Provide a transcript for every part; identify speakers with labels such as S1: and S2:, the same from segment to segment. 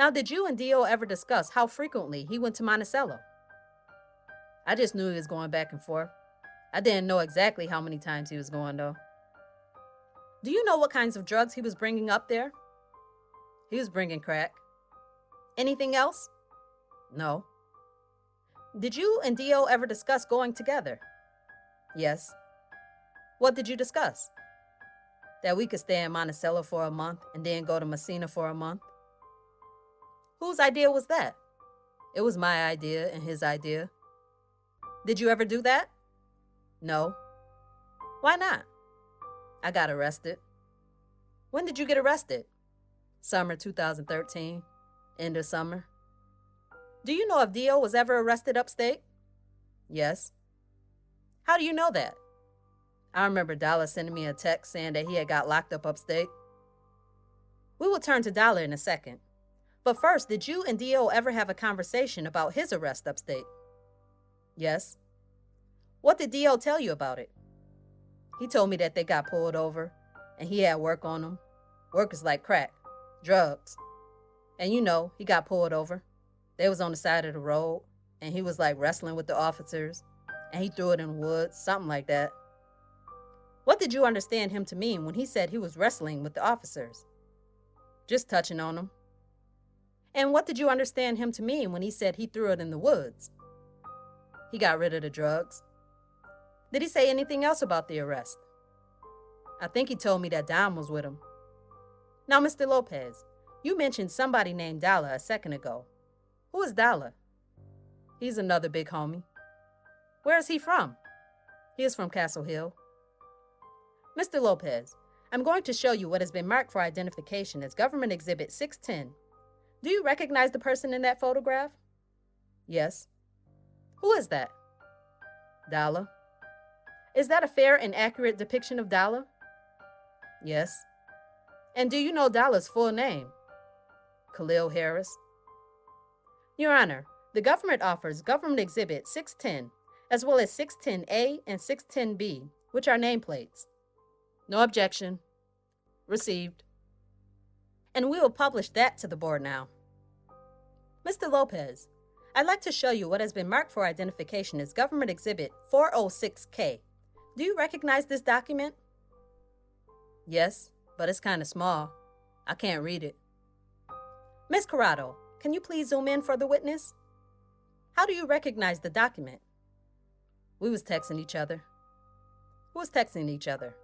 S1: Now, did you and Dio ever discuss how frequently he went to Monticello? I just knew he was going back and forth. I didn't know exactly how many times he was going, though. Do you know what kinds of drugs he was bringing up there? He was bringing crack. Anything else? No. Did you and Dio ever discuss going together? Yes. What did you discuss? That we could stay in Monticello for a month and then go to Messina for a month. Whose idea was that? It was my idea and his idea. Did you ever do that? No. Why not? I got arrested. When did you get arrested? Summer 2013. End of summer. Do you know if Dio was ever arrested upstate? Yes. How do you know that? I remember Dollar sending me a text saying that he had got locked up upstate. We will turn to Dollar in a second. But first, did you and Dio ever have a conversation about his arrest upstate? Yes. What did Dio tell you about it? He told me that they got pulled over and he had work on them. Work is like crack, drugs. And you know, he got pulled over. They was on the side of the road and he was like wrestling with the officers and he threw it in the woods, something like that. What did you understand him to mean when he said he was wrestling with the officers? Just touching on them. And what did you understand him to mean when he said he threw it in the woods? He got rid of the drugs. Did he say anything else about the arrest? I think he told me that Dom was with him. Now, Mr. Lopez, you mentioned somebody named Dollar a second ago. Who is Dollar? He's another big homie. Where is he from? He is from Castle Hill. Mr. Lopez, I'm going to show you what has been marked for identification as Government Exhibit 610. Do you recognize the person in that photograph? Yes. Who is that? Dollar. Is that a fair and accurate depiction of Dollar? Yes. And do you know Dollar's full name? Khalil Harris. Your Honor, the government offers Government Exhibit 610, as well as 610A and 610B, which are nameplates. No objection. Received. And we will publish that to the board now. Mr. Lopez, I'd like to show you what has been marked for identification as Government Exhibit 406K. Do you recognize this document? Yes, but it's kind of small. I can't read it. Ms. Corrado, can you please zoom in for the witness? How do you recognize the document? We was texting each other. Who was texting each other?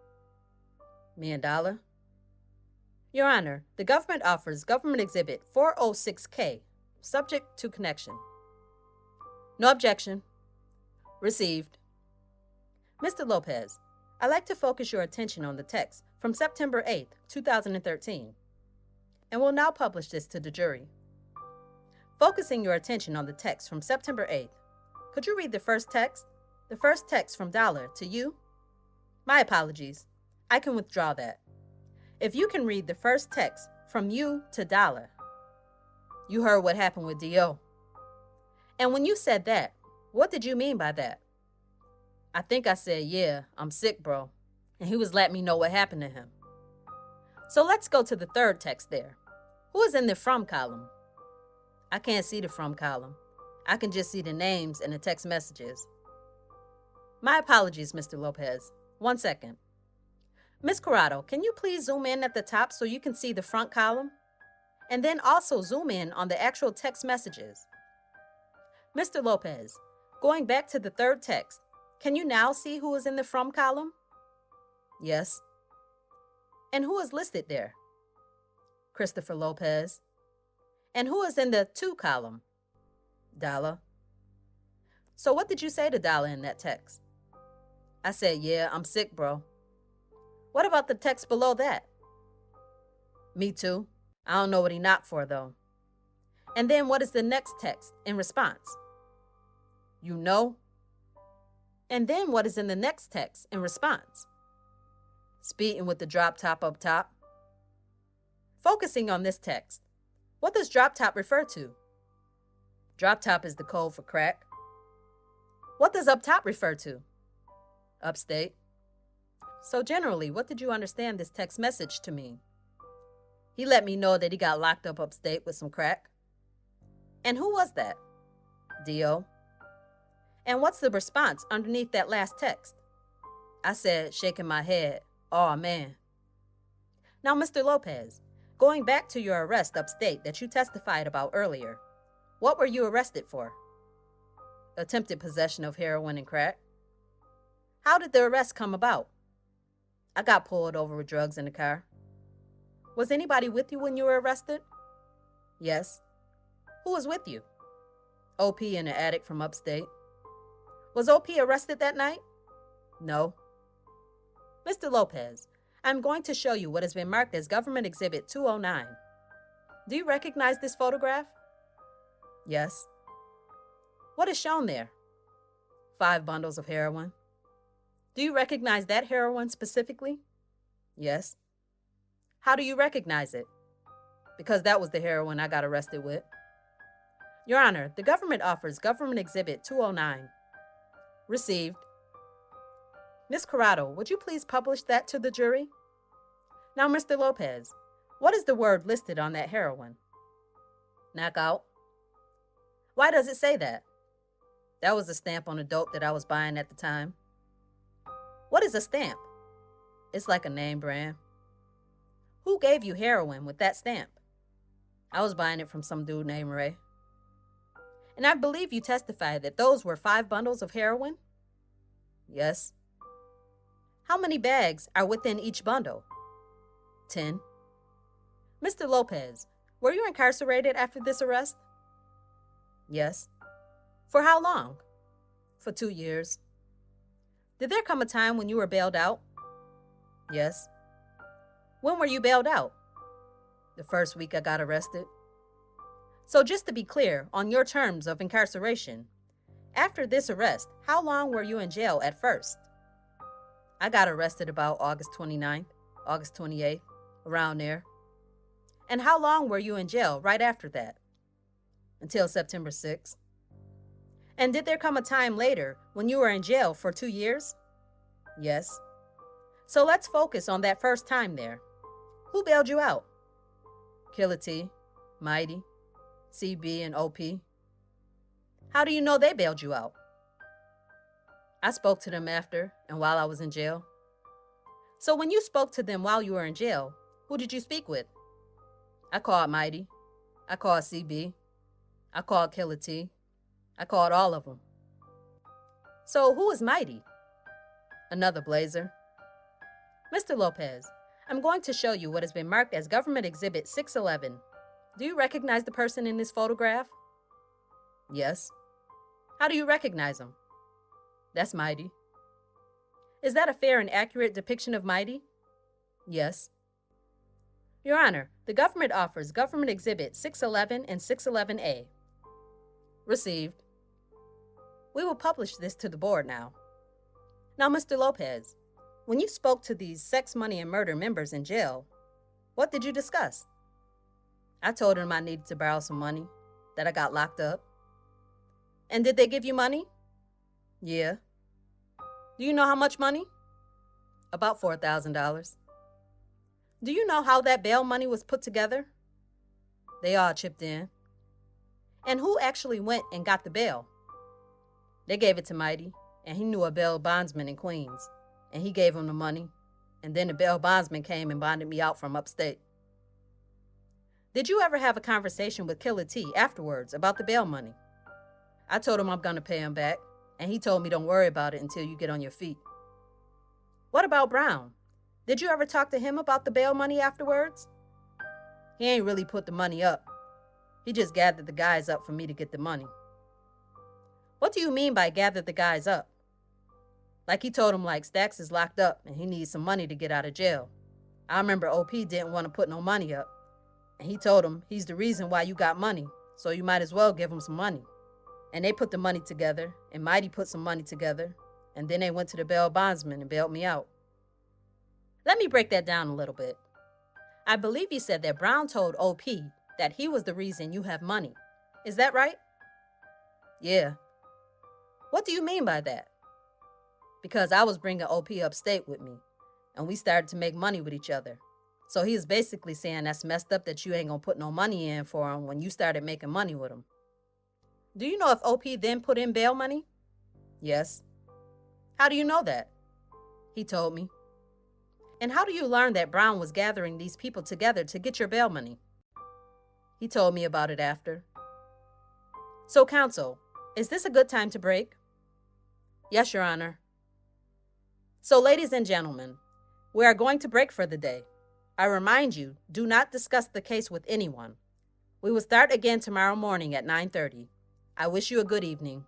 S1: Me and Dollar. Your Honor, the government offers Government Exhibit 406K, subject to connection. No objection. Received. Mr. Lopez, I'd like to focus your attention on the text from September 8th, 2013, and will now publish this to the jury. Focusing your attention on the text from September 8th, could you read the first text? The first text from Dollar to you? My apologies. I can withdraw that. If you can read the first text from you to Dollar. You heard what happened with Dio. And when you said that, what did you mean by that? I think I said, yeah, I'm sick, bro. And he was letting me know what happened to him. So let's go to the third text there. Who is in the from column? I can't see the from column. I can just see the names and the text messages. My apologies, Mr. Lopez. 1 second. Ms. Corrado, can you please zoom in at the top so you can see the front column? And then also zoom in on the actual text messages. Mr. Lopez, going back to the third text, can you now see who is in the from column? Yes. And who is listed there? Christopher Lopez. And who is in the to column? Dollar. So what did you say to Dollar in that text? I said, yeah, I'm sick, bro. What about the text below that? Me too. I don't know what he knocked for, though. And then what is the next text in response? You know? And then what is in the next text in response? Speeding with the drop top up top. Focusing on this text, what does drop top refer to? Drop top is the code for crack. What does up top refer to? Upstate. So generally, what did you understand this text message to mean? He let me know that he got locked up upstate with some crack. And who was that? D.O. And what's the response underneath that last text? I said, shaking my head, "Aw, man." Now, Mr. Lopez, going back to your arrest upstate that you testified about earlier, what were you arrested for? Attempted possession of heroin and crack. How did the arrest come about? I got pulled over with drugs in the car. Was anybody with you when you were arrested? Yes. Who was with you? OP and an addict from upstate. Was OP arrested that night? No. Mr. Lopez, I'm going to show you what has been marked as Government Exhibit 209. Do you recognize this photograph? Yes. What is shown there? 5 bundles of heroin. Do you recognize that heroin specifically? Yes. How do you recognize it? Because that was the heroin I got arrested with. Your Honor, the government offers Government Exhibit 209. Received. Ms. Corrado, would you please publish that to the jury? Now, Mr. Lopez, what is the word listed on that heroin? Knockout. Why does it say that? That was a stamp on the dope that I was buying at the time. What is a stamp? It's like a name brand. Who gave you heroin with that stamp? I was buying it from some dude named Ray. And I believe you testified that those were 5 bundles of heroin? Yes. How many bags are within each bundle? 10. Mr. Lopez, were you incarcerated after this arrest? Yes. For how long? For 2 years. Did there come a time when you were bailed out? Yes. When were you bailed out? The first week I got arrested. So just to be clear on your terms of incarceration, after this arrest, how long were you in jail at first? I got arrested about August 29th, August 28th, around there. And how long were you in jail right after that? Until September 6th. And did there come a time later when you were in jail for 2 years? Yes. So let's focus on that first time there. Who bailed you out? Killer T, Mighty, CB, and OP. How do you know they bailed you out? I spoke to them after and while I was in jail. So when you spoke to them while you were in jail, who did you speak with? I called Mighty. I called CB. I called Killer T. I called all of them. So who is Mighty? Another blazer. Mr. Lopez, I'm going to show you what has been marked as Government Exhibit 611. Do you recognize the person in this photograph? Yes. How do you recognize him? That's Mighty. Is that a fair and accurate depiction of Mighty? Yes. Your Honor, the government offers Government Exhibit 611 and 611A. Received. We will publish this to the board now. Now, Mr. Lopez, when you spoke to these sex, money, and murder members in jail, what did you discuss? I told them I needed to borrow some money, that I got locked up. And did they give you money? Yeah. Do you know how much money? About $4,000. Do you know how that bail money was put together? They all chipped in. And who actually went and got the bail? They gave it to Mighty, and he knew a bail bondsman in Queens, and he gave him the money, and then the bail bondsman came and bonded me out from upstate. Did you ever have a conversation with Killer T afterwards about the bail money? I told him I'm going to pay him back, and he told me don't worry about it until you get on your feet. What about Brown? Did you ever talk to him about the bail money afterwards? He ain't really put the money up. He just gathered the guys up for me to get the money. What do you mean by gathered the guys up? Like he told him like Stacks is locked up and he needs some money to get out of jail. I remember OP didn't want to put no money up. And he told him he's the reason why you got money, so you might as well give him some money. And they put the money together, and Mighty put some money together, and then they went to the bail bondsman and bailed me out. Let me break that down a little bit. I believe you said that Brown told OP that he was the reason you have money. Is that right? Yeah. What do you mean by that? Because I was bringing OP upstate with me, and we started to make money with each other. So he is basically saying that's messed up that you ain't gonna put no money in for him when you started making money with him. Do you know if OP then put in bail money? Yes. How do you know that? He told me. And how do you learn that Brown was gathering these people together to get your bail money? He told me about it after. So, counsel, is this a good time to break? Yes, Your Honor. So, ladies and gentlemen, we are going to break for the day. I remind you, do not discuss the case with anyone. We will start again tomorrow morning at 9:30. I wish you a good evening.